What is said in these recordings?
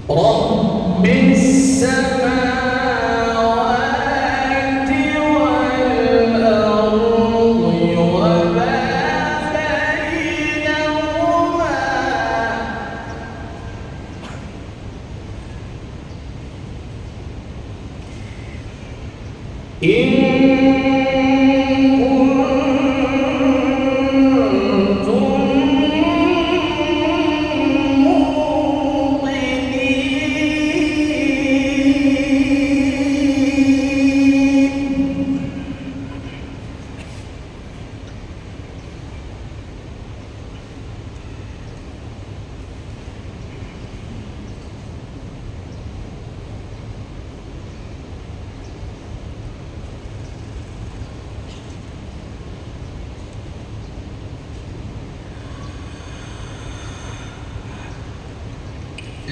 رب السماوات والأرض وما بينهما إن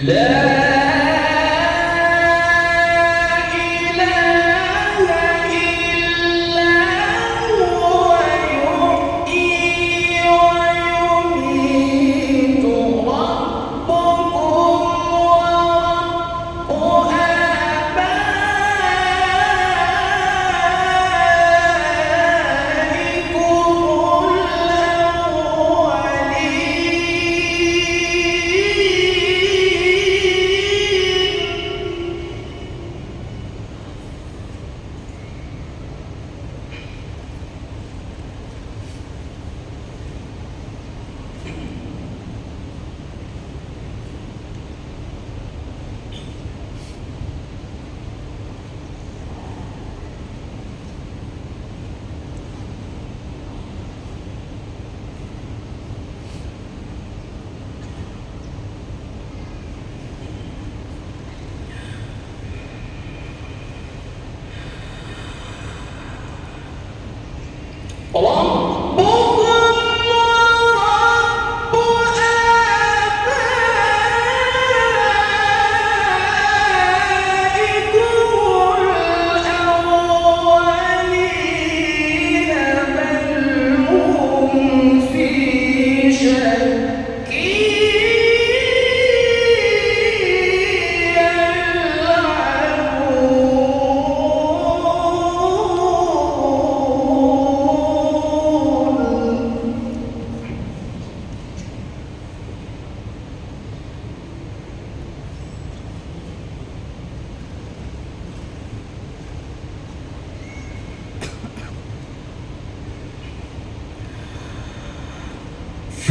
لا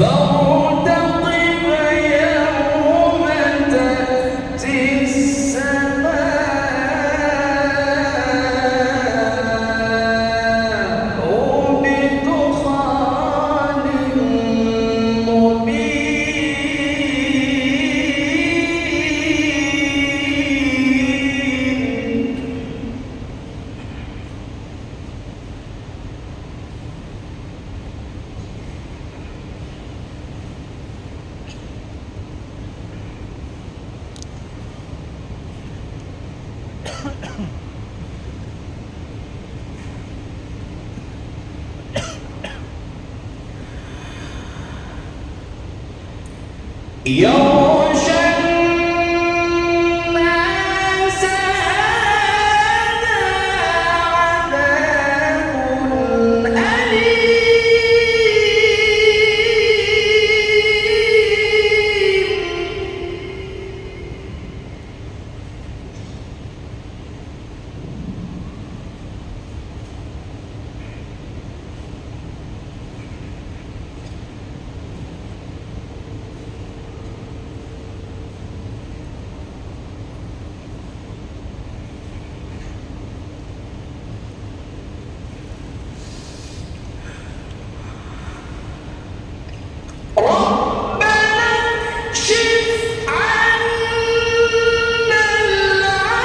فارتقب يوم تأتي السماء بدخان مبين. يغشى الناس هذا عذاب ربنا اكشف عنا العذاب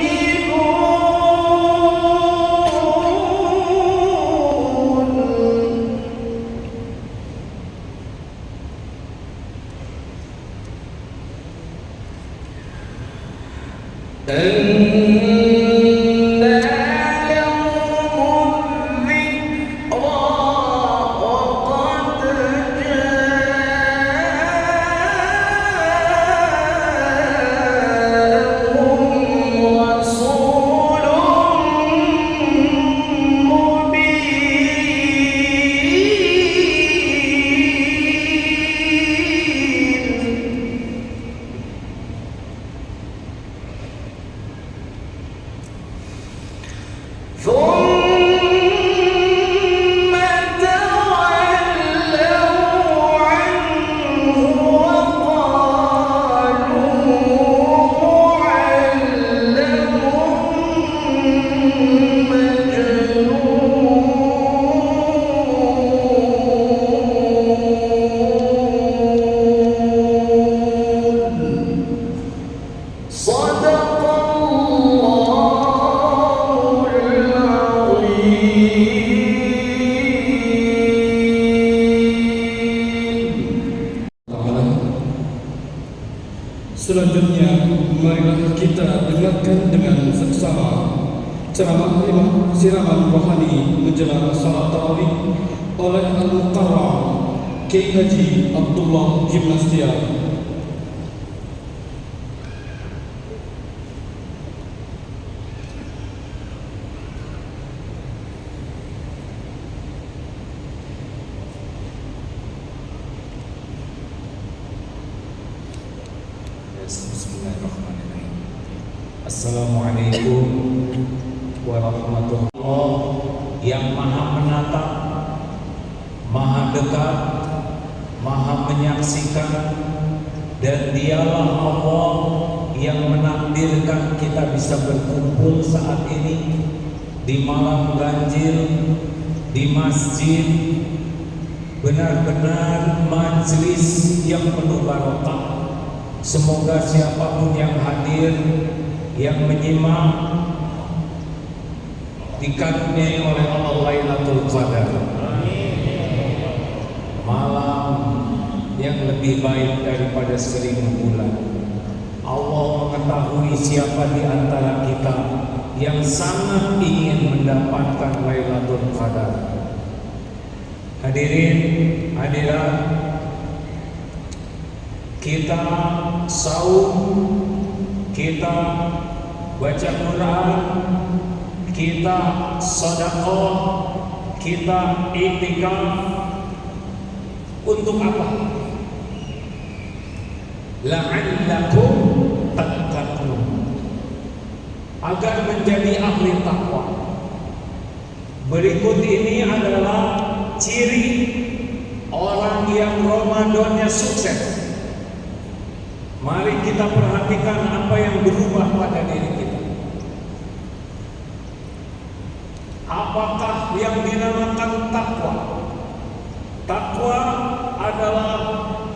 إنا مؤمنون. وقد جاءهم رسول مبين. ثم تولوا عنه وقالوا معلم مجنون. صدق الله العظيم. Selanjutnya, marilah kita dengarkan dengan seksama ceramah imam siraman rohani menjelang salat tarawih oleh Al-Muqarram Kiai Haji Abdullah Gimnastiar. Bismillahirrahmanirrahim. Assalamualaikum warahmatullahi wabarakatuh. Yang maha menatap, maha dekat, maha menyaksikan, dan dialah Allah yang menakdirkan kita bisa berkumpul saat ini di malam ganjil di masjid. Benar-benar majelis yang penuh barokah. Semoga siapapun yang hadir, yang menyimak, dikaruniai oleh Allah Lailatul Qadar, malam yang lebih baik daripada 1000 bulan. Allah mengetahui siapa di antara kita yang sangat ingin mendapatkan Lailatul Qadar. Hadirin, hadirat, kita saum, kita baca Quran, kita sedekah, kita iktikaf. Untuk apa? La'allakum tattaqun. agar menjadi ahli takwa. Berikut ini adalah ciri orang yang Ramadannya sukses. Mari kita perhatikan apa yang berubah pada diri kita. Apakah yang dinamakan takwa? Takwa adalah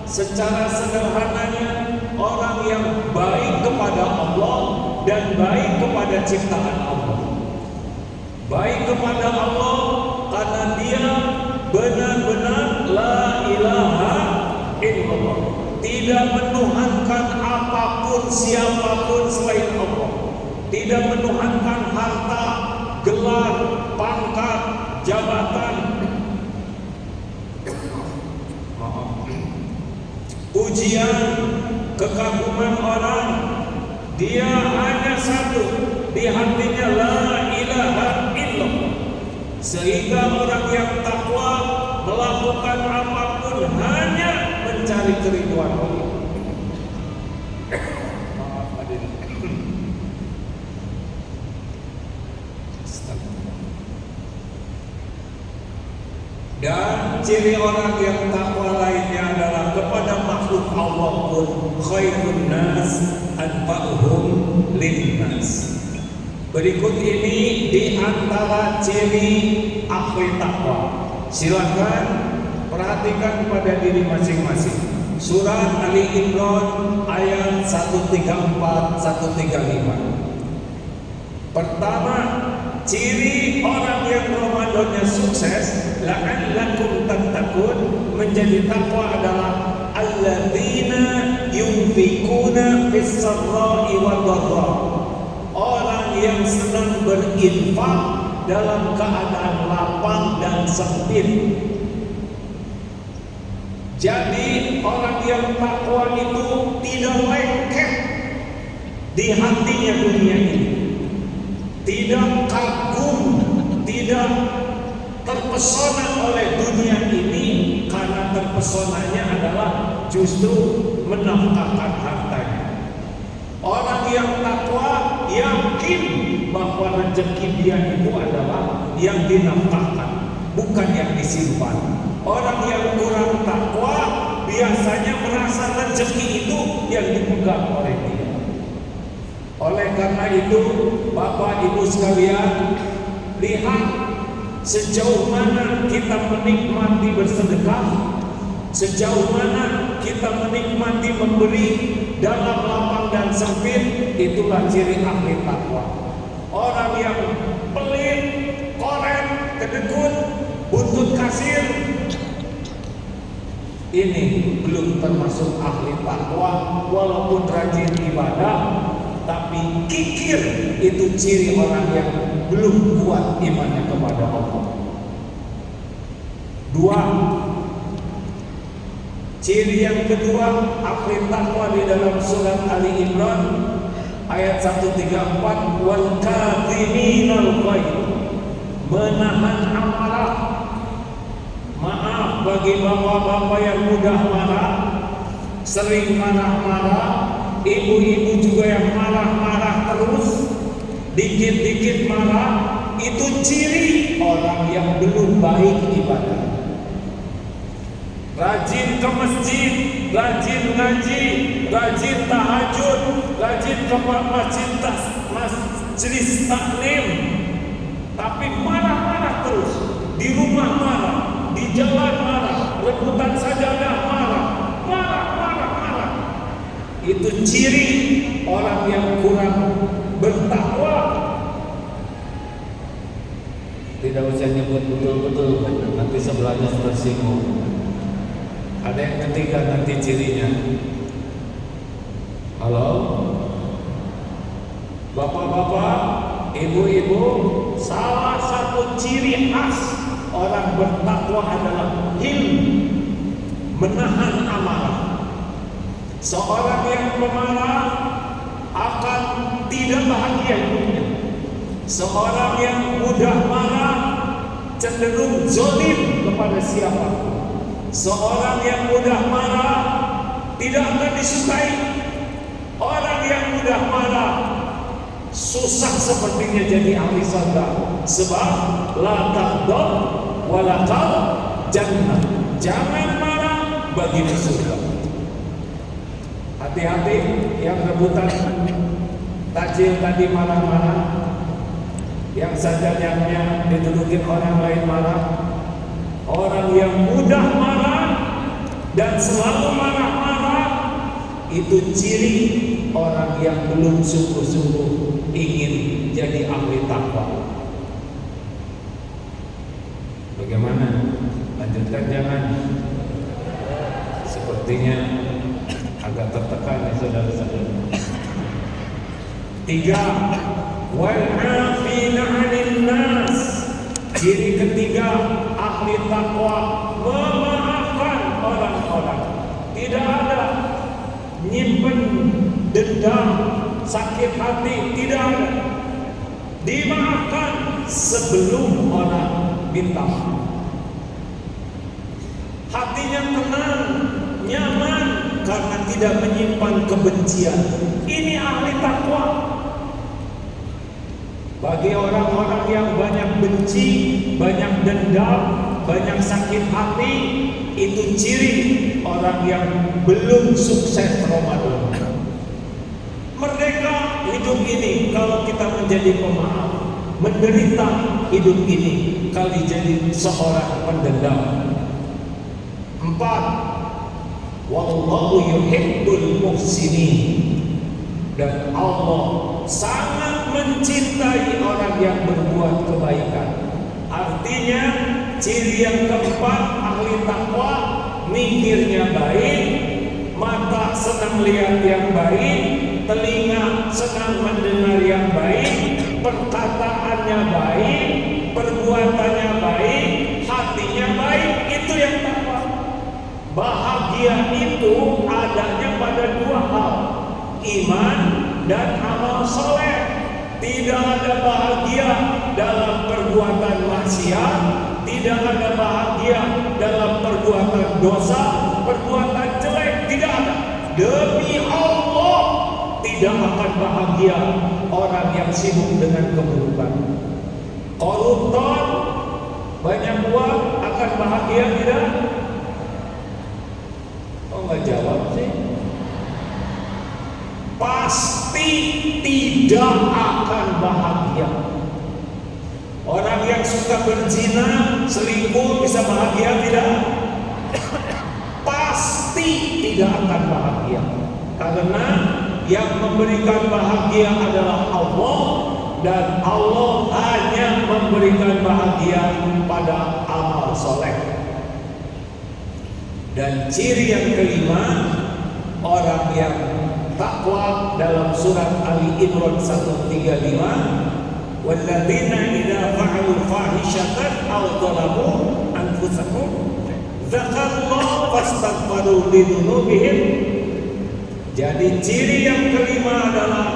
secara sederhananya orang yang baik kepada Allah dan baik kepada ciptaan Allah. Baik kepada Allah karena dia benar-benar la ilaha illallah, tidak menuhankan apapun siapapun selain Allah, tidak menuhankan harta, gelar, pangkat, jabatan, pujian, kekaguman orang. Dia hanya satu, di hatinya la ilaha illallah. Sehingga orang yang takwa melakukan apapun hanya mencari keriduan Allah. Maaf hadirin. Dan ciri orang yang takwa lainnya adalah kepada makhluk Allah pun khairun nas anfa'uhum linnas. Berikut ini di antara ciri ahli takwa. Silakan perhatikan pada diri masing-masing. Surat Ali Imran ayat 134 135. Pertama, ciri orang yang Ramadannya sukses, la'allakum tattaqun, menjadi takwa adalah alladzina yunfikuna fis-sarra'i wad-dharra. Orang yang senang berinfak dalam keadaan lapang dan sempit. Jadi orang yang takwa itu tidak lengket di hatinya dunia ini, tidak kagum, tidak terpesona oleh dunia ini, karena terpesonanya adalah justru menafkahkan hartanya. Orang yang takwa yakin bahwa rezeki dia itu adalah yang dinafkahkan, bukan yang disimpan. Orang yang kurang takwa biasanya merasa rezeki itu yang dipegang oleh dia. Oleh karena itu, Bapak Ibu sekalian, lihat sejauh mana kita menikmati bersedekah, sejauh mana kita menikmati memberi dalam lapang dan sempit. Itulah ciri ahli takwa. Orang yang pelit, korek, kedekut, buntut kasir, ini belum termasuk ahli takwa. Walaupun rajin ibadah, tapi kikir, itu ciri orang yang belum kuat imannya kepada Allah. Dua, ciri yang kedua ahli takwa di dalam surat Ali Imran ayat 134, wal kadhiminal ghaidh, menahan amarah. Maaf bagi bapak-bapak yang mudah marah, sering marah-marah, ibu-ibu juga yang marah-marah terus, dikit-dikit marah. Itu ciri orang yang belum baik ibadah. Rajin ke masjid, rajin ngaji, rajin tahajud, rajin ke majelis taklim, tapi marah-marah terus, di rumah marah, di jalan marah, rebutan sajadah marah. Itu ciri orang yang kurang bertakwa. Tidak usah nyebut betul-betul, nanti sebelahnya tersinggung. Ada yang ketiga nanti cirinya. Halo, bapak-bapak, ibu-ibu, salah satu ciri khas orang bertakwa adalah menahan amarah. Seorang yang pemarah akan tidak bahagia hidupnya. Seorang yang mudah marah cenderung zalim kepada siapapun. Seorang yang mudah marah tidak akan disukai. Orang yang mudah marah susah sepertinya jadi ahli surga. Sebab la taghdab wa laqad jannah. Jangan marah bagi surga. Hati-hati yang rebutan takjil tadi marah-marah, yang sajadahnya didudukin orang lain marah. Orang yang mudah marah dan selalu marah-marah itu ciri orang yang belum sungguh-sungguh ingin jadi ahli takwa. Bagaimana? Lanjutkan jangan? Sepertinya agak tertekan ya saudara-saudara. 3. Wal 'afina 'anil nas. Ciri ketiga ahli takwa memaafkan orang-orang. Tidak ada nyimpen dendam, sakit hati, tidak ada. Dimaafkan sebelum orang minta maaf. Hatinya tenang, nyaman karena tidak menyimpan kebencian. Ini ahli takwa. Bagi orang-orang yang banyak benci, banyak dendam, banyak sakit hati, itu ciri orang yang belum sukses Ramadan. Merdeka hidup ini kalau kita menjadi pemaaf, menderita hidup ini kalau jadi seorang pendendam. 4. Wallahu yuhibbul muhsinin. Dan Allah sangat mencintai orang yang berbuat kebaikan. Artinya ciri yang keempat ahli takwa, mikirnya baik, mata senang lihat yang baik, telinga senang mendengar yang baik, perkataannya baik, perbuatannya baik, hatinya baik. Itu yang takwa. Bahagia itu adanya pada dua hal, iman dan amal soleh. Tidak ada bahagia dalam perbuatan maksiat, tidak ada bahagia dalam perbuatan dosa, perbuatan jelek, tidak ada. Demi Allah tidak akan bahagia orang yang sibuk dengan keburukan. Koruptor banyak uang akan bahagia tidak? Oh, nggak jawab sih. Pasti tidak akan bahagia. Orang yang suka berzina, selingkuh bisa bahagia tidak? Pasti tidak akan bahagia. Karena yang memberikan bahagia adalah Allah, dan Allah hanya memberikan bahagia pada amal soleh. Dan ciri yang kelima orang yang takwa dalam surat Ali Imran 135, walladzina idza fa'alu fahishatan aw dhalamu anfusahum dzakarullaha fastaghfiru lidzunubihim. Jadi ciri yang kelima adalah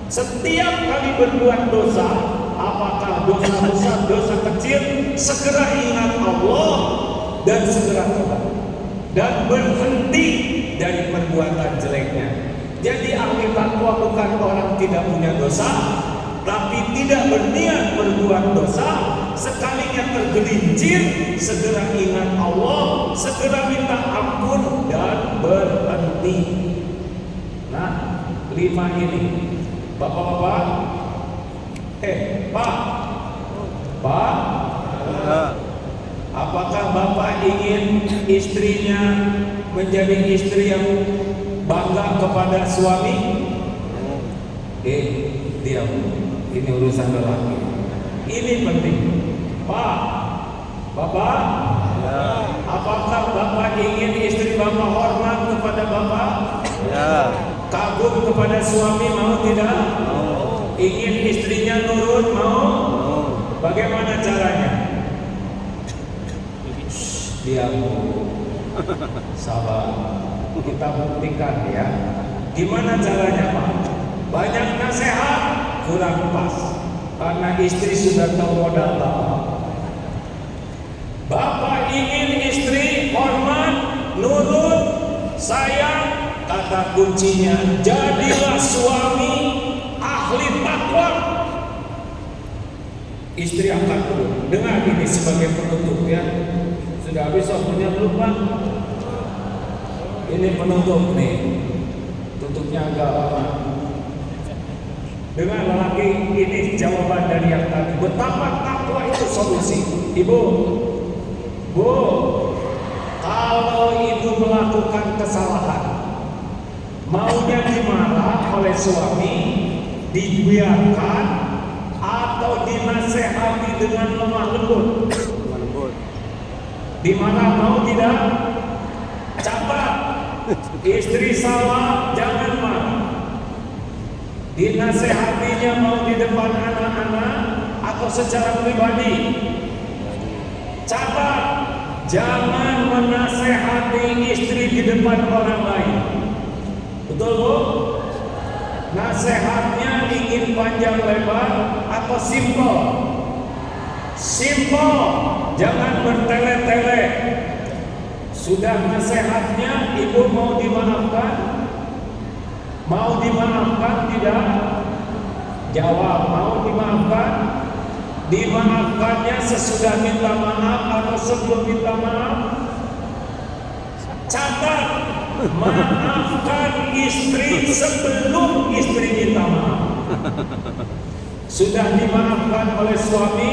setiap kali berbuat dosa, apakah dosa besar, dosa kecil, segera ingat Allah dan segera tobat dan berhenti dari perbuatan jeleknya. Jadi ahli takwa bukan orang tidak punya dosa, tapi tidak berniat berbuat dosa. Sekalinya tergelincir, segera ingat Allah, segera minta ampun dan berhenti. Nah, 5 ini, bapak-bapak, Pak, apakah bapak ingin istrinya menjadi istri yang bangga kepada suami? Diam. Ini urusan lelaki. Ini penting. Pak, bapak, apakah bapak ingin istri bapak hormat kepada bapak? Ya. Kagum kepada suami, mau tidak? Mau. Ingin istrinya nurut, mau? Bagaimana caranya? Diam. Sabar, kita buktikan ya. Gimana caranya Pak? Banyak nasihat kurang pas, karena istri sudah tahu modal bapak. Bapak ingin istri hormat, nurut, sayang, kata kuncinya jadilah suami ahli takwa. Istri angkat dulu. Dengar ini sebagai penutup ya. Sudah habis waktunya belum Pak? Ini penutup nih. Tutupnya agak lama. Dengar lagi ini jawaban dari yang tadi. Betapa takwa itu solusi. Ibu, Bu, kalau ibu melakukan kesalahan, maunya dimarah oleh suami, dibiarkan, atau dinasehati dengan lemah lembut. Dimarah mau tidak? Catat. Istri salah jangan marah. Dinasehatinya mau di depan anak-anak atau secara pribadi. Catat, jangan menasehati istri di depan orang lain. Betul Bu? Nasihatnya ingin panjang lebar atau simpel? Simpel, jangan bertele-tele. Sudah nasihatnya, ibu mau dimaafkan? Mau dimaafkan tidak? Jawab, mau dimaafkan? Dimaafkannya sesudah minta maaf atau sebelum minta maaf? Catat, maafkan istri sebelum istri minta maaf. Sudah dimaafkan oleh suami,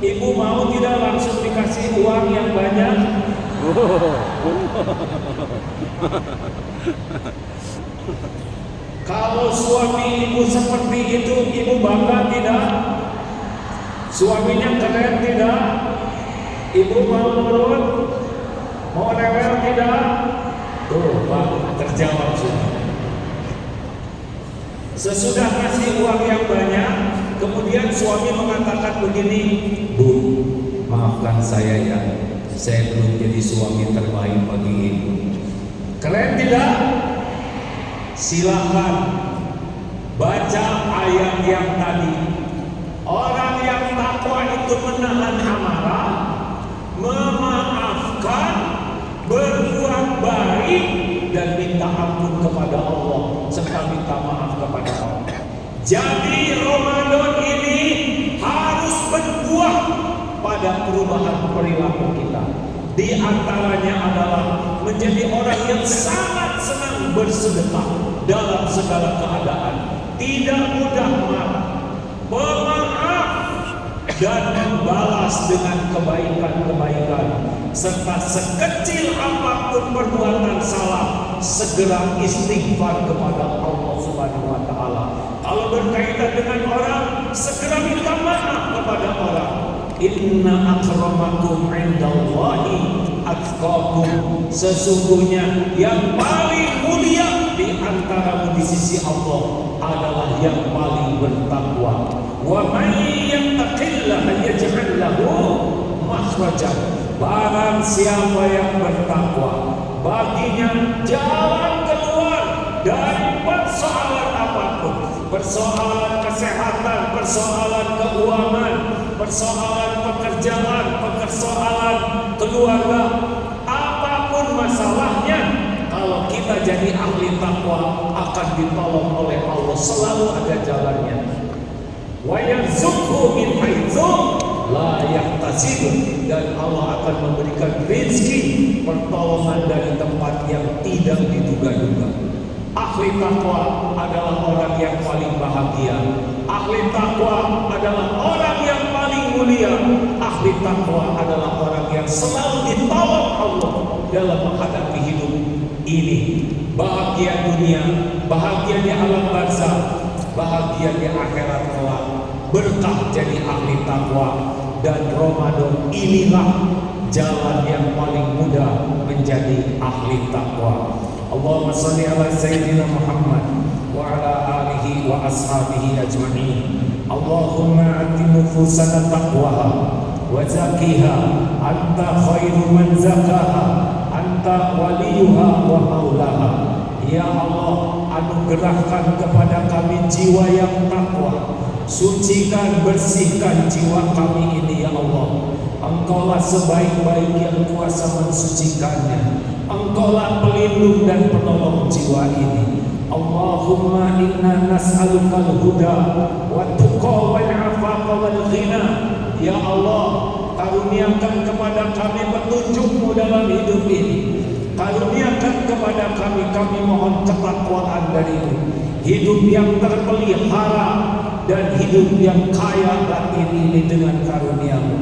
ibu mau tidak langsung dikasih uang yang banyak? Kalau suami ibu seperti itu, ibu bangga tidak? Suaminya keren tidak? Ibu mau nurut? Mau rewel tidak? Tuh Pak, terjawab sudah. Sesudah kasih uang yang banyak, kemudian suami mengatakan begini, Bu, maafkan saya ya, saya belum jadi suami terbaik bagi ibu. Keren tidak? Silakan baca ayat yang tadi. Orang yang takwa itu menahan amarah, memaafkan, berbuat baik, dan minta ampun kepada Allah serta minta maaf kepada Allah. Jadi Ramadan ini harus berbuah pada perubahan perilaku kita. Di antaranya adalah menjadi orang yang sangat senang bersedekah dalam segala keadaan, tidak mudah marah, pemaaf, dan membalas dengan kebaikan-kebaikan, serta sekecil apapun perbuatan salah, segera istighfar kepada Allah Subhanahu wa Ta'ala. Kalau berkaitan dengan orang, segera minta maaf kepada orang. Inna akramakum indallahi atqakum. Sesungguhnya yang paling mulia di antaramu di sisi Allah adalah yang paling bertakwa. Wa may yattaqillaha yaj'al lahu makhrajan. Barang siapa yang bertakwa, baginya jalan keluar dari persoalan apapun. Persoalan kesehatan, persoalan keuangan, persoalan pekerjaan, persoalan keluarga, apapun masalahnya, kalau kita jadi ahli takwa akan ditolong oleh Allah, selalu ada jalannya. Wa yarzuqhu min haitsu la yahtasib, dan Allah akan memberikan rezeki pertolongan dari tempat yang tidak diduga-duga. Ahli takwa adalah orang yang paling bahagia. Ahli takwa adalah orang yang paling mulia. Ahli takwa adalah orang yang selalu ditolong Allah dalam menghadapi hidup ini. Bahagia dunia, bahagia di alam barzakh, bahagia di akhirat kelak. Berkah jadi ahli takwa. Dan Ramadan inilah jalan yang paling mudah menjadi ahli takwa. Allahumma salli ala Sayyidina Muhammad wa ala alihi wa ashabihi ajma'in. Allahumma ati nufusana taqwaha wa zakiha, anta khairu man zakaha, anta waliyuha wa maulaha. Ya Allah, anugerahkan kepada kami jiwa yang takwa. Sucikan, bersihkan jiwa kami ini ya Allah. Engkaulah sebaik-baik yang kuasa mensucikannya. Engkaulah pelindung dan penolong jiwa ini. Allahumma inna nas'aluka al-huda wa tuqa wal afafa wal ghina. Ya Allah, karuniakan kepada kami petunjuk-Mu dalam hidup ini. Karuniakan kepada kami mohon ketakwaan dari-Mu, hidup yang terpelihara dan hidup yang kaya batin ini dengan karunia-Mu.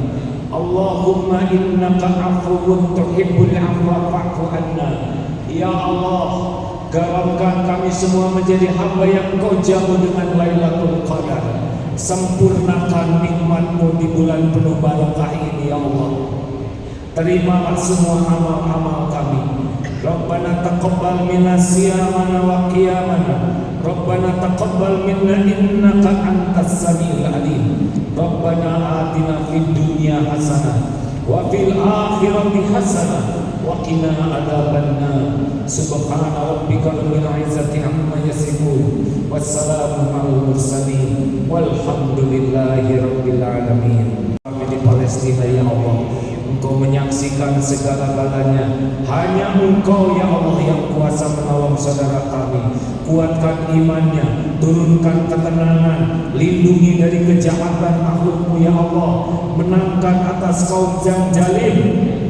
Allahumma innaka afuwun tuhibbul afwa fa'fu anna. Ya Allah, garangkan kami semua menjadi hamba yang Kau jamu dengan Lailatul Qadar. Sempurnakan nikmat-Mu di bulan penuh barakah ini ya Allah. Terimalah semua amal-amal kami. Rabbana taqabbal minna siyamana wa qiyamana. Rabbana taqabbal minna innaka antas samiul alim. Rabbana atina fid dunya hasanah wa fil akhirati hasanah wa qina adzabannar. Subhana rabbika rabbil izzati amma yasifun. Wassalamu alal mursalin walhamdulillahi rabbil alamin. Kami di Palestina ya Allah, Engkau menyaksikan segala-galanya. Hanya Engkau ya Allah yang kuasa menolong saudara kami. Kuatkan imannya, turunkan ketenangan, lindungi dari kejahatan makhluk-Mu ya Allah. Menangkan atas kaum yang zalim,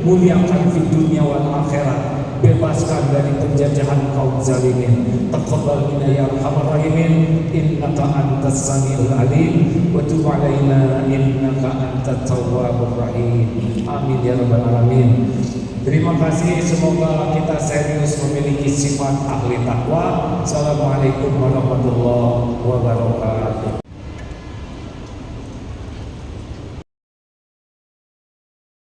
muliakan di dunia wal akhirat. Bebaskan dari penjajahan kaum zalimin. Taqabbal minna ya arhamar rahimin, innaka antas samiul alim, wa tub alaina innaka antat tawwabur rahim. Amin ya rabbal alamin. Terima kasih, semoga kita serius memiliki sifat ahli takwa. Assalamualaikum warahmatullahi wabarakatuh.